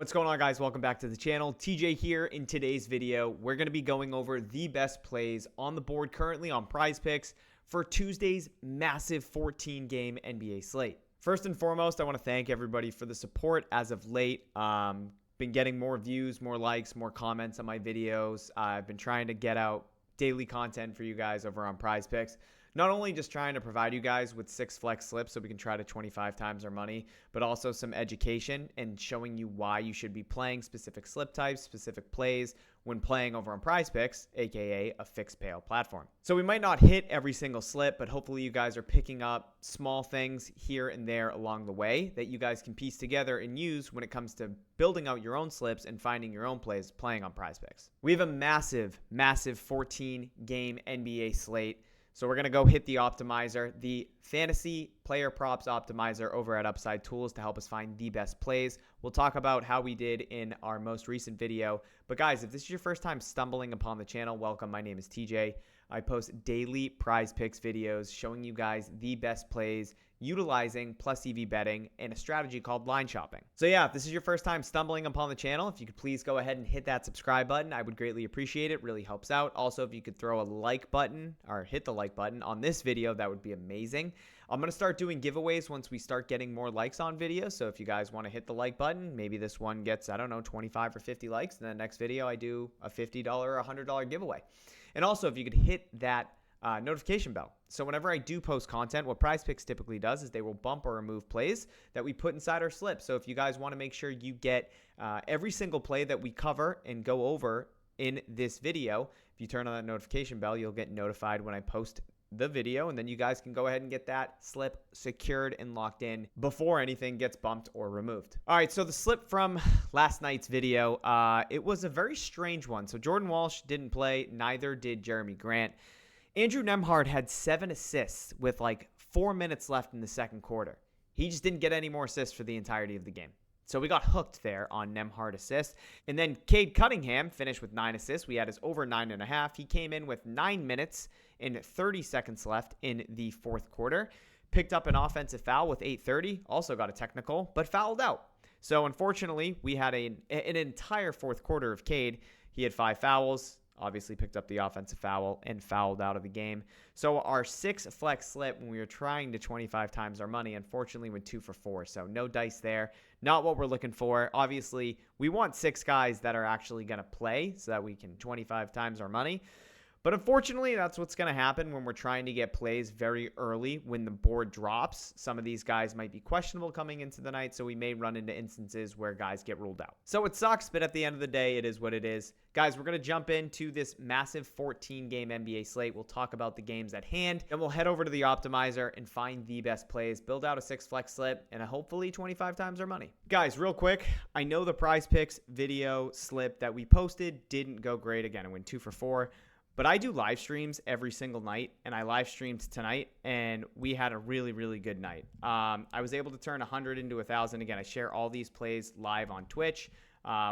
What's going on, guys? Welcome back to the channel. TJ here. In today's video, we're going to be going over the best plays on the board currently on PrizePicks for Tuesday's massive 14-game NBA slate. First and foremost, I want to thank everybody for the support as of late. Been getting more views, more likes, more comments on my videos. I've been trying to get out daily content for you guys over on PrizePicks. Not only just trying to provide you guys with 6 flex slips so we can try to 25 times our money, but also some education and showing you why you should be playing specific slip types, specific plays when playing over on PrizePicks, aka a fixed payout platform. So we might not hit every single slip, but hopefully you guys are picking up small things here and there along the way that you guys can piece together and use when it comes to building out your own slips and finding your own plays playing on PrizePicks. We have a massive 14-game NBA slate. So we're going to go hit the optimizer, the fantasy player props optimizer over at upside.tools to help us find the best plays. We'll talk about how we did in our most recent video. But guys, if this is your first time stumbling upon the channel, welcome. My name is TJ. I post daily PrizePicks videos showing you guys the best plays utilizing plus EV betting and a strategy called line shopping. So yeah, if this is your first time stumbling upon the channel, if you could please go ahead and hit that subscribe button, I would greatly appreciate it. Really helps out. Also, if you could throw a like button or hit the like button on this video, that would be amazing. I'm going to start doing giveaways once we start getting more likes on videos. So if you guys want to hit the like button, maybe this one gets, I don't know, 25 or 50 likes. And then the next video, I do a $50 or $100 giveaway. And also, if you could hit that notification bell. So whenever I do post content, what PrizePicks typically does is they will bump or remove plays that we put inside our slip. So if you guys want to make sure you get every single play that we cover and go over in this video, if you turn on that notification bell, you'll get notified when I post the video, and then you guys can go ahead and get that slip secured and locked in before anything gets bumped or removed. All right, so the slip from last night's video, it was a very strange one. So Jordan Walsh didn't play, neither did Jeremy Grant. Andrew Nembhard had 7 assists with like 4 minutes left in the second quarter. He just didn't get any more assists for the entirety of the game. So we got hooked there on Nembhard assists. And then Cade Cunningham finished with 9 assists. We had his over 9.5. He came in with 9 minutes and 30 seconds left in the fourth quarter. Picked up an offensive foul with 8:30. Also got a technical, but fouled out. So unfortunately, we had an entire fourth quarter of Cade. He had 5 fouls. Obviously picked up the offensive foul and fouled out of the game. So our 6 flex slip when we were trying to 25 times our money, unfortunately went 2 for 4. So no dice there. Not what we're looking for. Obviously, we want 6 guys that are actually going to play so that we can 25 times our money. But unfortunately, that's what's going to happen when we're trying to get plays very early when the board drops. Some of these guys might be questionable coming into the night, so we may run into instances where guys get ruled out. So it sucks, but at the end of the day, it is what it is. Guys, we're going to jump into this massive 14-game NBA slate. We'll talk about the games at hand, and we'll head over to the optimizer and find the best plays, build out a 6 flex slip, and hopefully 25 times our money. Guys, real quick, I know the PrizePicks video slip that we posted didn't go great. Again, it went 2 for 4. But I do live streams every single night, and I live streamed tonight, and we had a really, really good night. I was able to turn 100 into 1,000. Again, I share all these plays live on Twitch.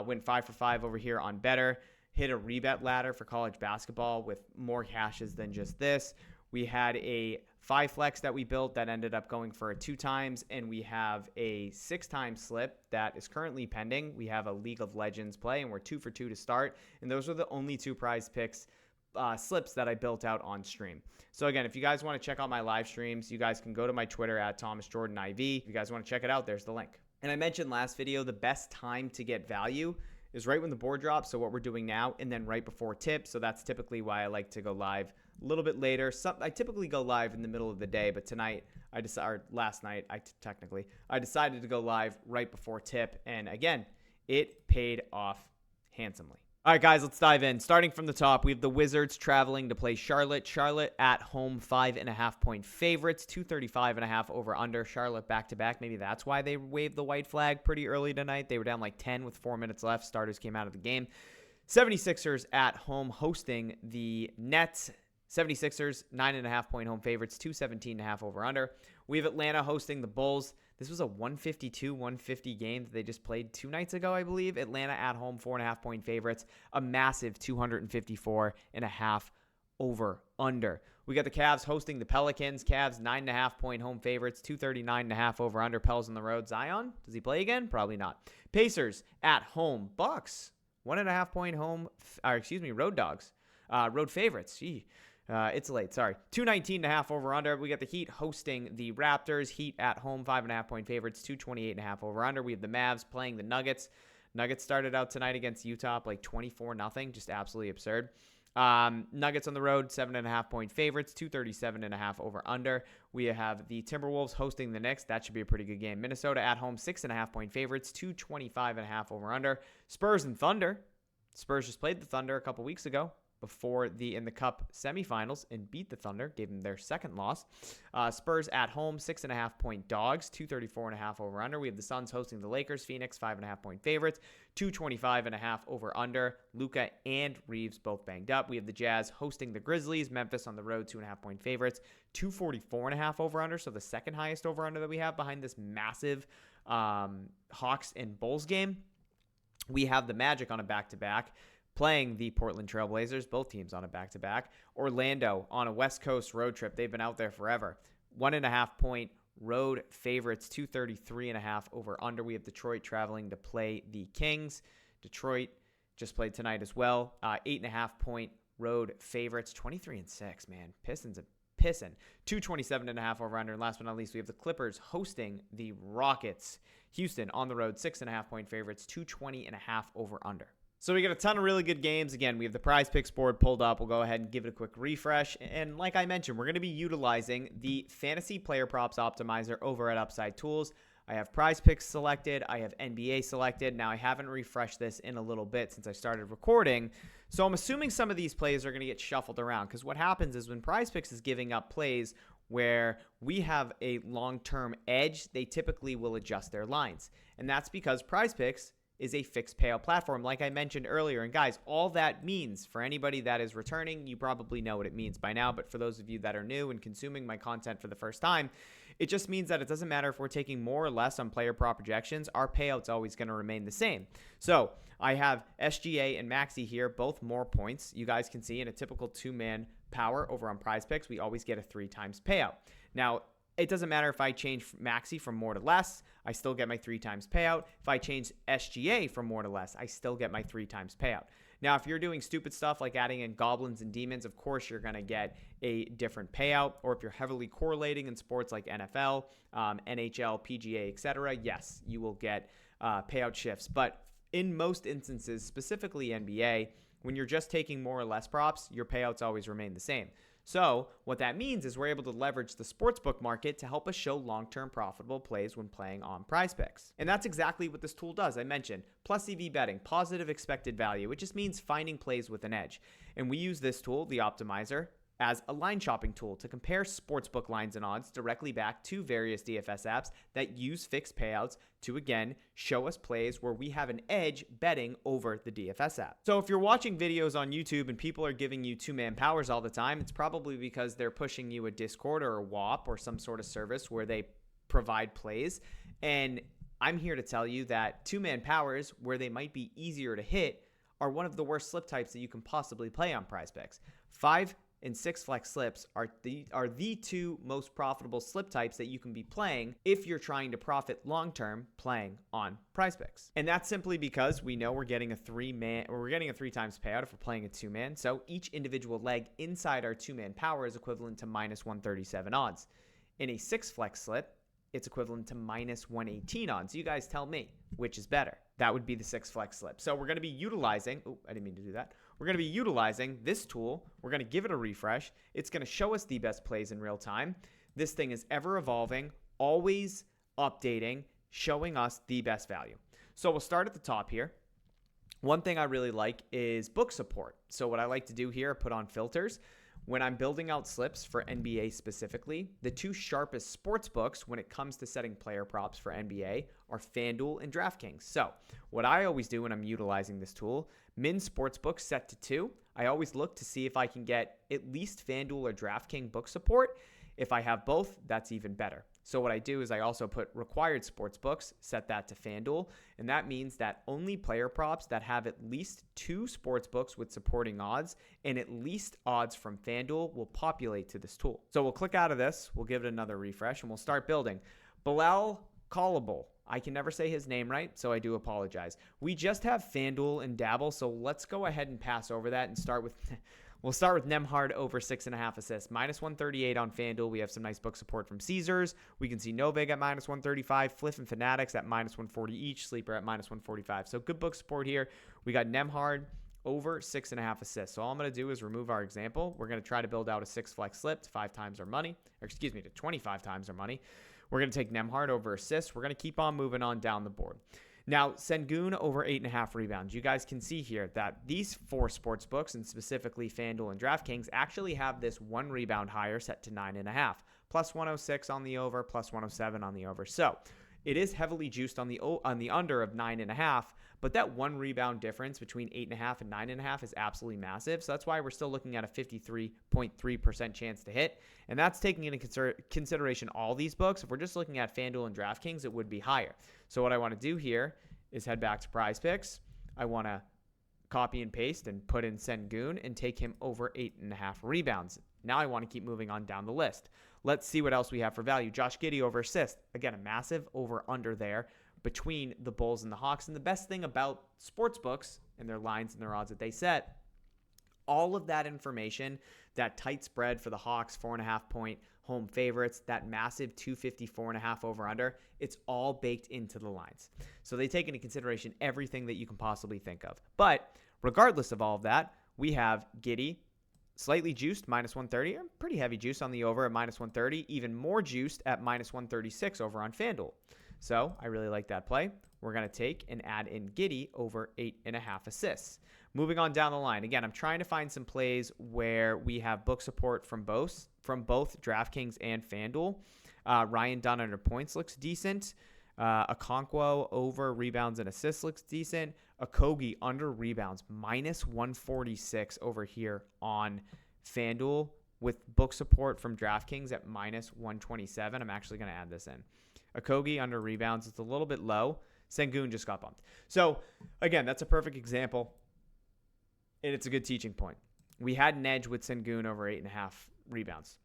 Went 5 for 5 over here on Better. Hit a rebet ladder for college basketball with more cashes than just this. We had a 5 flex that we built that ended up going for a 2 times, and we have a 6-time slip that is currently pending. We have a League of Legends play, and we're 2 for 2 to start, and those are the only 2 PrizePicks slips that I built out on stream. So again, if you guys want to check out my live streams, you guys can go to my Twitter at ThomasJordanIV. If you guys want to check it out, there's the link. And I mentioned last video, the best time to get value is right when the board drops. So what we're doing now, and then right before tip. So that's typically why I like to go live a little bit later. I typically go live in the middle of the day, but tonight last night, I decided to go live right before tip. And again, it paid off handsomely. All right, guys, let's dive in. Starting from the top, we have the Wizards traveling to play Charlotte. Charlotte at home, 5.5-point favorites, 235.5 over under. Charlotte back-to-back. Maybe that's why they waved the white flag pretty early tonight. They were down like 10 with 4 minutes left. Starters came out of the game. 76ers at home hosting the Nets. 76ers, 9.5-point home favorites, 217.5 over under. We have Atlanta hosting the Bulls. This was a 152-150 game that they just played 2 nights ago, I believe. Atlanta at home, 4.5-point favorites, a massive 254.5 over under. We got the Cavs hosting the Pelicans. Cavs 9.5-point home favorites, 239.5 over under. Pels on the road. Zion, does he play again? Probably not. Pacers at home. Bucks 1.5-point road dogs. Road favorites. It's late. Sorry. 219.5 over under. We got the Heat hosting the Raptors. Heat at home, 5.5-point favorites, 228.5 over under. We have the Mavs playing the Nuggets. Nuggets started out tonight against Utah like 24-0. Just absolutely absurd. Nuggets on the road, 7.5-point favorites, 237.5 over under. We have the Timberwolves hosting the Knicks. That should be a pretty good game. Minnesota at home, 6.5-point favorites, 225.5 over under. Spurs and Thunder. Spurs just played the Thunder a couple weeks ago in the Cup semifinals and beat the Thunder, gave them their second loss. Spurs at home, 6.5-point dogs, 234.5 over under. We have the Suns hosting the Lakers. Phoenix, 5.5-point favorites, 225.5 over under. Luka and Reeves both banged up. We have the Jazz hosting the Grizzlies. Memphis on the road, 2.5-point favorites, 244.5 over under. So the second highest over under that we have behind this massive Hawks and Bulls game. We have the Magic on a back-to-back, playing the Portland Trailblazers, both teams on a back-to-back. Orlando on a West Coast road trip. They've been out there forever. 1.5-point road favorites, 233.5 over under. We have Detroit traveling to play the Kings. Detroit just played tonight as well. 8.5-point road favorites, 23-6, man. Pistons pissing. 227.5 over under. And last but not least, we have the Clippers hosting the Rockets. Houston on the road, 6.5-point favorites, 220.5 over under. So we got a ton of really good games. Again, we have the PrizePicks board pulled up. We'll go ahead and give it a quick refresh. And like I mentioned, we're going to be utilizing the Fantasy Player Props Optimizer over at upside.tools. I have PrizePicks selected. I have NBA selected. Now, I haven't refreshed this in a little bit since I started recording. So I'm assuming some of these plays are going to get shuffled around, because what happens is when PrizePicks is giving up plays where we have a long-term edge, they typically will adjust their lines. And that's because PrizePicks is a fixed payout platform, like I mentioned earlier. And guys, all that means for anybody that is returning, you probably know what it means by now. But for those of you that are new and consuming my content for the first time, it just means that it doesn't matter if we're taking more or less on player prop projections, our payout's always going to remain the same. So I have SGA and Maxey here, both more points. You guys can see in a typical two-man power over on PrizePicks, we always get a 3 times payout. Now, it doesn't matter if I change Maxey from more to less, I still get my 3 times payout. If I change SGA from more to less, I still get my 3 times payout. Now, if you're doing stupid stuff like adding in goblins and demons, of course you're going to get a different payout. Or if you're heavily correlating in sports like NFL, NHL, PGA, etc., yes, you will get payout shifts. But in most instances, specifically NBA, when you're just taking more or less props, your payouts always remain the same. So what that means is we're able to leverage the sportsbook market to help us show long-term profitable plays when playing on PrizePicks. And that's exactly what this tool does. I mentioned plus EV betting, positive expected value, which just means finding plays with an edge. And we use this tool, the optimizer, as a line shopping tool to compare sportsbook lines and odds directly back to various DFS apps that use fixed payouts to, again, show us plays where we have an edge betting over the DFS app. So if you're watching videos on YouTube and people are giving you two-man powers all the time, it's probably because they're pushing you a Discord or a WAP or some sort of service where they provide plays. And I'm here to tell you that two-man powers, where they might be easier to hit, are one of the worst slip types that you can possibly play on PrizePicks. 5 and 6 flex slips are the two most profitable slip types that you can be playing if you're trying to profit long-term playing on PrizePicks. And that's simply because we know we're getting a 3 times payout if we're playing a 2-man. So each individual leg inside our 2-man power is equivalent to minus 137 odds. In a 6 flex slip, it's equivalent to minus 118 odds. You guys tell me which is better. That would be the 6 flex slip. So we're going to be utilizing, I didn't mean to do that. We're going to be utilizing this tool. We're going to give it a refresh. It's going to show us the best plays in real time. This thing is ever evolving, always updating, showing us the best value. So we'll start at the top here. One thing I really like is book support. So what I like to do here, put on filters. When I'm building out slips for NBA specifically, the two sharpest sports books when it comes to setting player props for NBA are FanDuel and DraftKings. So what I always do when I'm utilizing this tool, min sportsbook set to 2. I always look to see if I can get at least FanDuel or DraftKings book support. If I have both, that's even better. So what I do is I also put required sportsbooks, set that to FanDuel, and that means that only player props that have at least 2 sportsbooks with supporting odds and at least odds from FanDuel will populate to this tool. So we'll click out of this, we'll give it another refresh, and we'll start building. Bilal Callable. I can never say his name right, so I do apologize. We just have FanDuel and Dabble, so let's go ahead and pass over that and start with... We'll start with Nemhard over 6.5 assists. Minus 138 on FanDuel. We have some nice book support from Caesars. We can see Novig at minus 135. Fliff and Fanatics at minus 140 each. Sleeper at minus 145. So good book support here. We got Nemhard over 6.5 assists. So all I'm going to do is remove our example. We're going to try to build out a 6 flex slip to 5 times our money. Or excuse me, to 25 times our money. We're going to take Nemhard over assists. We're going to keep on moving on down the board. Now, Sengun over 8.5 rebounds. You guys can see here that these 4 sports books, and specifically FanDuel and DraftKings, actually have this 1 rebound higher set to 9.5. Plus 106 on the over, plus 107 on the over. So it is heavily juiced on the under of 9.5, but that 1 rebound difference between 8.5 and 9.5 is absolutely massive. So that's why we're still looking at a 53.3% chance to hit. And that's taking into consideration all these books. If we're just looking at FanDuel and DraftKings, it would be higher. So what I want to do here is head back to PrizePicks. I want to copy and paste and put in Sengun and take him over 8.5 rebounds. Now I want to keep moving on down the list. Let's see what else we have for value. Josh Giddey over assist. Again, a massive over-under there between the Bulls and the Hawks. And the best thing about sportsbooks and their lines and their odds that they set, all of that information, that tight spread for the Hawks, 4.5 point home favorites, that massive 254.5 over under, it's all baked into the lines. So they take into consideration everything that you can possibly think of. But regardless of all of that, we have Giddey slightly juiced, minus 130, or pretty heavy juice on the over at minus 130, even more juiced at minus 136 over on FanDuel. So I really like that play. We're going to take and add in Giddey over 8.5 assists. Moving on down the line. Again, I'm trying to find some plays where we have book support from both DraftKings and FanDuel. Ryan Dunn under points looks decent. Okonkwo over rebounds and assists looks decent. Okogie under rebounds, minus 146 over here on FanDuel with book support from DraftKings at minus 127. I'm actually going to add this in. Okogie under rebounds, it's a little bit low. Sengun just got bumped. So, again, that's a perfect example, and it's a good teaching point. We had an edge with Sengun over 8.5 rebounds.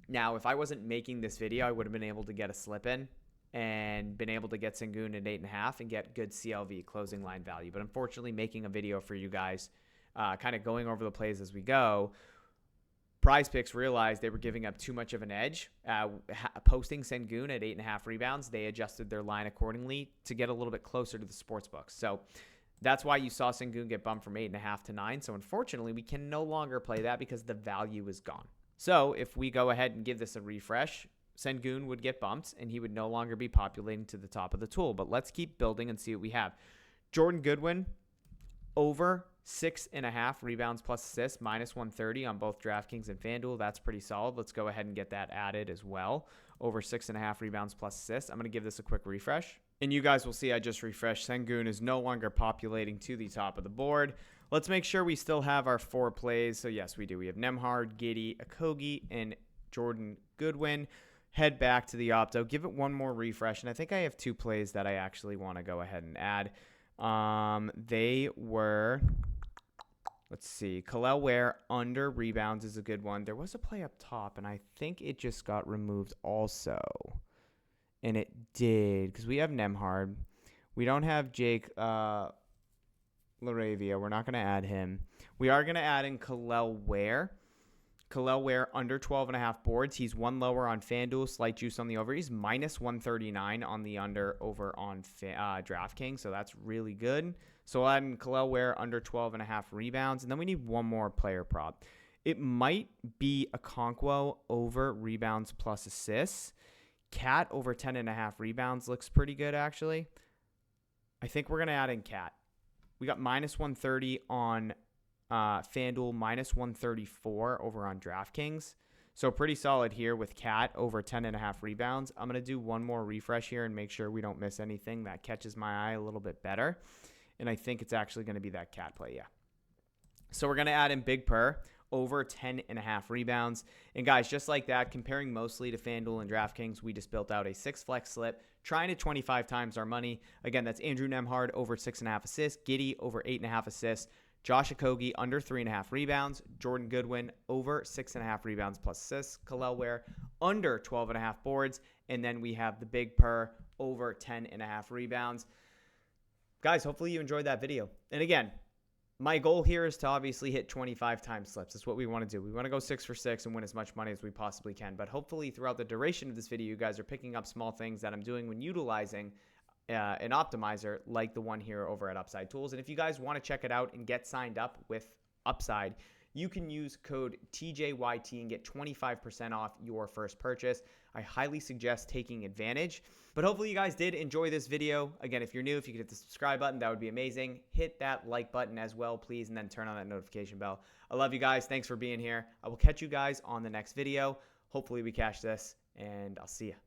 Now, if I wasn't making this video, I would have been able to get a slip in and been able to get Sengun at 8.5 and get good CLV, closing line value. But unfortunately, making a video for you guys, kind of going over the plays as we go, PrizePicks realized they were giving up too much of an edge. Posting Sengun at 8.5 rebounds, they adjusted their line accordingly to get a little bit closer to the sports books. So that's why you saw Sengun get bumped from 8.5 to 9. So unfortunately, we can no longer play that because the value is gone. So if we go ahead and give this a refresh, Sengun would get bumped and he would no longer be populating to the top of the tool. But let's keep building and see what we have. Jordan Goodwin over 6.5 rebounds plus assists, minus 130 on both DraftKings and FanDuel. That's pretty solid. Let's go ahead and get that added as well. Over 6.5 rebounds plus assists. I'm going to give this a quick refresh. And you guys will see I just refreshed. Sengun is no longer populating to the top of the board. Let's make sure we still have our 4 plays. So yes, we do. We have Nemhard, Giddey, Okogie, and Jordan Goodwin. Head back to the Opto. Give it one more refresh. And I think I have 2 plays that I actually want to go ahead and add. They were... Let's see. Kalel Ware under rebounds is a good one. There was a play up top, and I think it just got removed also. And it did, because we have Nemhard. We don't have Jake LaRavia. We're not going to add him. We are going to add in Kalel Ware. Kalel Ware under 12.5 boards. He's 1 lower on FanDuel, slight juice on the over. He's minus 139 on the under over on DraftKings, so that's really good. So we'll add in Kalel Ware under 12.5 rebounds, and then we need one more player prop. It might be Okonkwo over rebounds plus assists. Cat over 10.5 rebounds looks pretty good, actually. I think we're going to add in Cat. We got minus 130 on FanDuel, minus 134 over on DraftKings. So pretty solid here with Cat over 10.5 rebounds. I'm going to do one more refresh here and make sure we don't miss anything that catches my eye a little bit better. And I think it's actually going to be that Cat play, yeah. So we're going to add in Big Purr over 10.5 rebounds. And guys, just like that, comparing mostly to FanDuel and DraftKings, we just built out a 6-flex slip, trying to 25 times our money. Again, that's Andrew Nembhard over 6.5 assists, Giddey over 8.5 assists, Josh Okogie under 3.5 rebounds, Jordan Goodwin over 6.5 rebounds plus assists, Kel'el Ware under 12.5 boards, and then we have the Big Per over 10.5 rebounds. Guys, hopefully you enjoyed that video. And again, my goal here is to obviously hit 25 times slips. That's what we want to do. We want to go 6 for 6 and win as much money as we possibly can. But hopefully throughout the duration of this video, you guys are picking up small things that I'm doing when utilizing an optimizer like the one here over at Upside Tools. And if you guys want to check it out and get signed up with Upside, you can use code TJYT and get 25% off your first purchase. I highly suggest taking advantage. But hopefully you guys did enjoy this video. Again, if you're new, if you could hit the subscribe button, that would be amazing. Hit that like button as well, please, and then turn on that notification bell. I love you guys. Thanks for being here. I will catch you guys on the next video. Hopefully we cash this, and I'll see you.